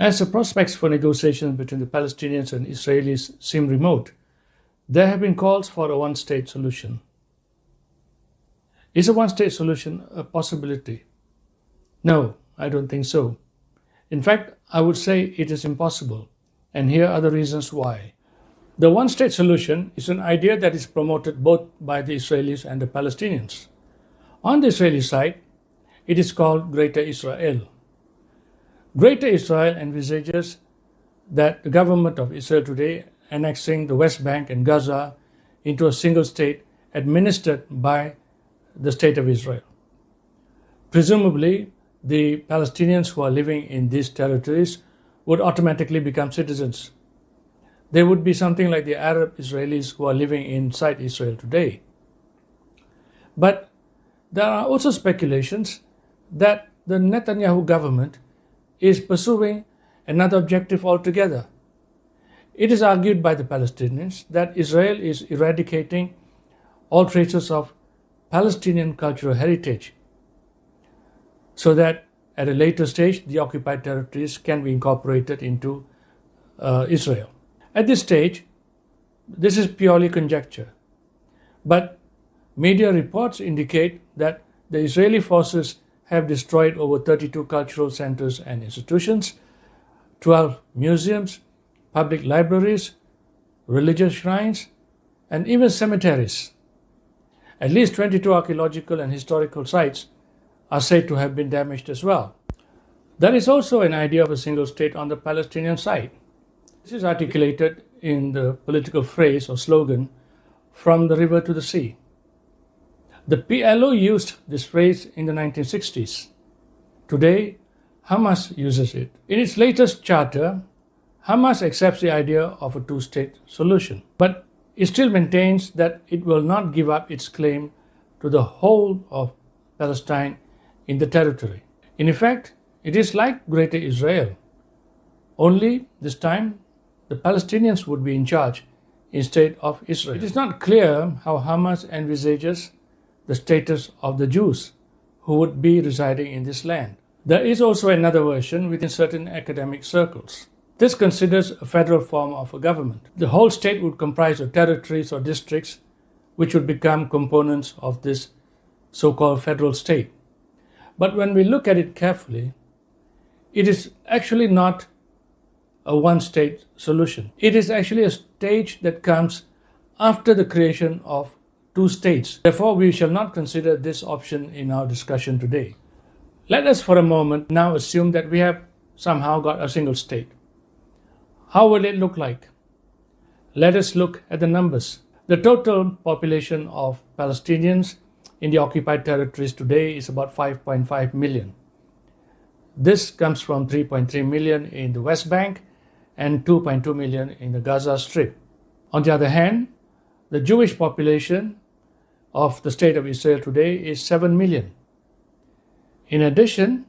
As the prospects for negotiations between the Palestinians and Israelis seem remote, there have been calls for a one-state solution. Is a one-state solution a possibility? No, I don't think so. In fact, I would say it is impossible, and here are the reasons why. The one-state solution is an idea that is promoted both by the Israelis and the Palestinians. On the Israeli side, it is called Greater Israel. Greater Israel envisages that the government of Israel today annexing the West Bank and Gaza into a single state administered by the State of Israel. Presumably, the Palestinians who are living in these territories would automatically become citizens. They would be something like the Arab Israelis who are living inside Israel today. But there are also speculations that the Netanyahu government is pursuing another objective altogether. It is argued by the Palestinians that Israel is eradicating all traces of Palestinian cultural heritage so that at a later stage the occupied territories can be incorporated into Israel. At this stage, this is purely conjecture, but media reports indicate that the Israeli forces have destroyed over 32 cultural centers and institutions, 12 museums, public libraries, religious shrines, and even cemeteries. At least 22 archaeological and historical sites are said to have been damaged as well. There is also an idea of a single state on the Palestinian side. This is articulated in the political phrase or slogan, "From the river to the sea." The PLO used this phrase in the 1960s. Today, Hamas uses it. In its latest charter, Hamas accepts the idea of a two-state solution, but it still maintains that it will not give up its claim to the whole of Palestine in the territory. In effect, it is like Greater Israel, only this time the Palestinians would be in charge instead of Israel. It is not clear how Hamas envisages the status of the Jews who would be residing in this land. There is also another version within certain academic circles. This considers a federal form of a government. The whole state would comprise of territories or districts which would become components of this so-called federal state. But when we look at it carefully, it is actually not a one-state solution. It is actually a stage that comes after the creation of two states. Therefore, we shall not consider this option in our discussion today. Let us for a moment now assume that we have somehow got a single state. How will it look like? Let us look at the numbers. The total population of Palestinians in the occupied territories today is about 5.5 million. This comes from 3.3 million in the West Bank and 2.2 million in the Gaza Strip. On the other hand, the Jewish population of the State of Israel today is 7 million. In addition,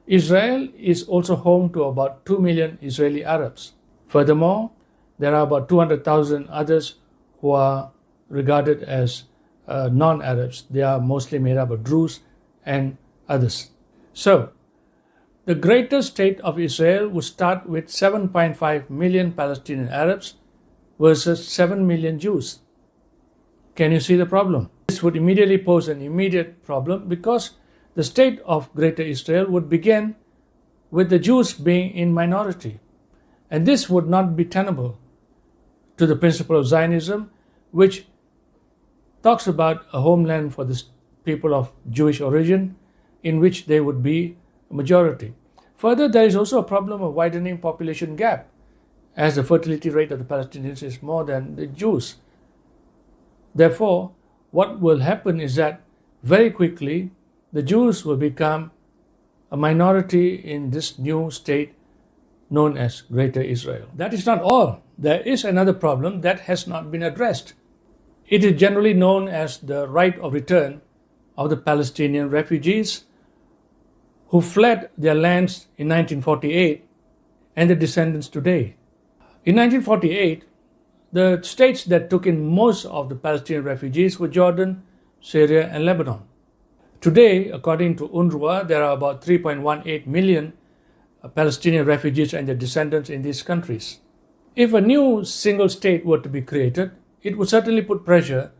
Israel is also home to about 2 million Israeli Arabs. Furthermore, there are about 200,000 others who are regarded as non-Arabs. They are mostly made up of Druze and others. So, the greater state of Israel would start with 7.5 million Palestinian Arabs versus 7 million Jews. Can you see the problem? This would immediately pose an immediate problem because the state of Greater Israel would begin with the Jews being in minority. And this would not be tenable to the principle of Zionism, which talks about a homeland for the people of Jewish origin in which they would be a majority. Further, there is also a problem of widening population gap, as the fertility rate of the Palestinians is more than the Jews. Therefore, what will happen is that very quickly the Jews will become a minority in this new state known as Greater Israel. That is not all. There is another problem that has not been addressed. It is generally known as the right of return of the Palestinian refugees who fled their lands in 1948 and their descendants today. In 1948, the states that took in most of the Palestinian refugees were Jordan, Syria, and Lebanon. Today, according to UNRWA, there are about 3.18 million Palestinian refugees and their descendants in these countries. If a new single state were to be created, it would certainly put pressure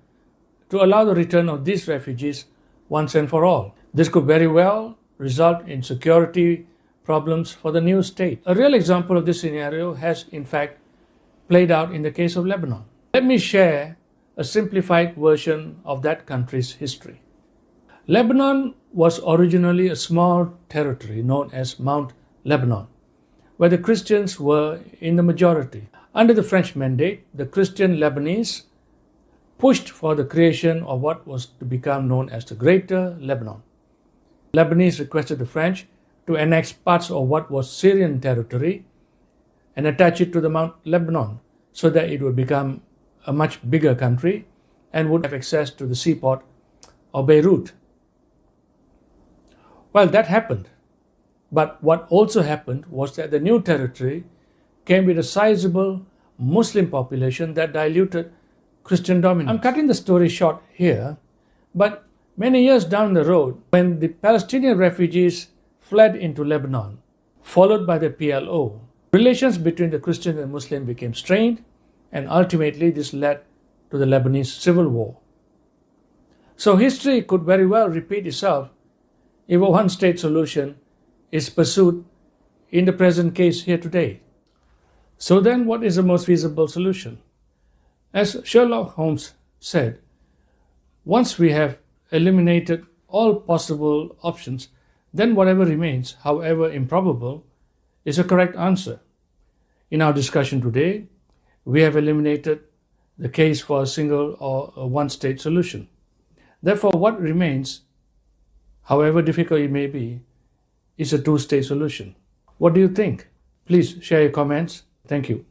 to allow the return of these refugees once and for all. This could very well result in security problems for the new state. A real example of this scenario has in fact played out in the case of Lebanon. Let me share a simplified version of that country's history. Lebanon was originally a small territory known as Mount Lebanon, where the Christians were in the majority. Under the French Mandate, the Christian Lebanese pushed for the creation of what was to become known as the Greater Lebanon. Lebanese requested the French to annex parts of what was Syrian territory and attach it to the Mount Lebanon so that it would become a much bigger country and would have access to the seaport of Beirut. Well, that happened. But what also happened was that the new territory came with a sizable Muslim population that diluted Christian dominance. I'm cutting the story short here, but many years down the road, when the Palestinian refugees fled into Lebanon, followed by the PLO, relations between the Christians and Muslims became strained, and ultimately this led to the Lebanese civil war. So history could very well repeat itself if a one-state solution is pursued in the present case here today. So then, what is the most feasible solution? As Sherlock Holmes said, once we have eliminated all possible options, then whatever remains, however improbable, is a correct answer. In our discussion today, we have eliminated the case for a single or a one-state solution. Therefore, what remains, however difficult it may be, is a two-state solution. What do you think? Please share your comments. Thank you.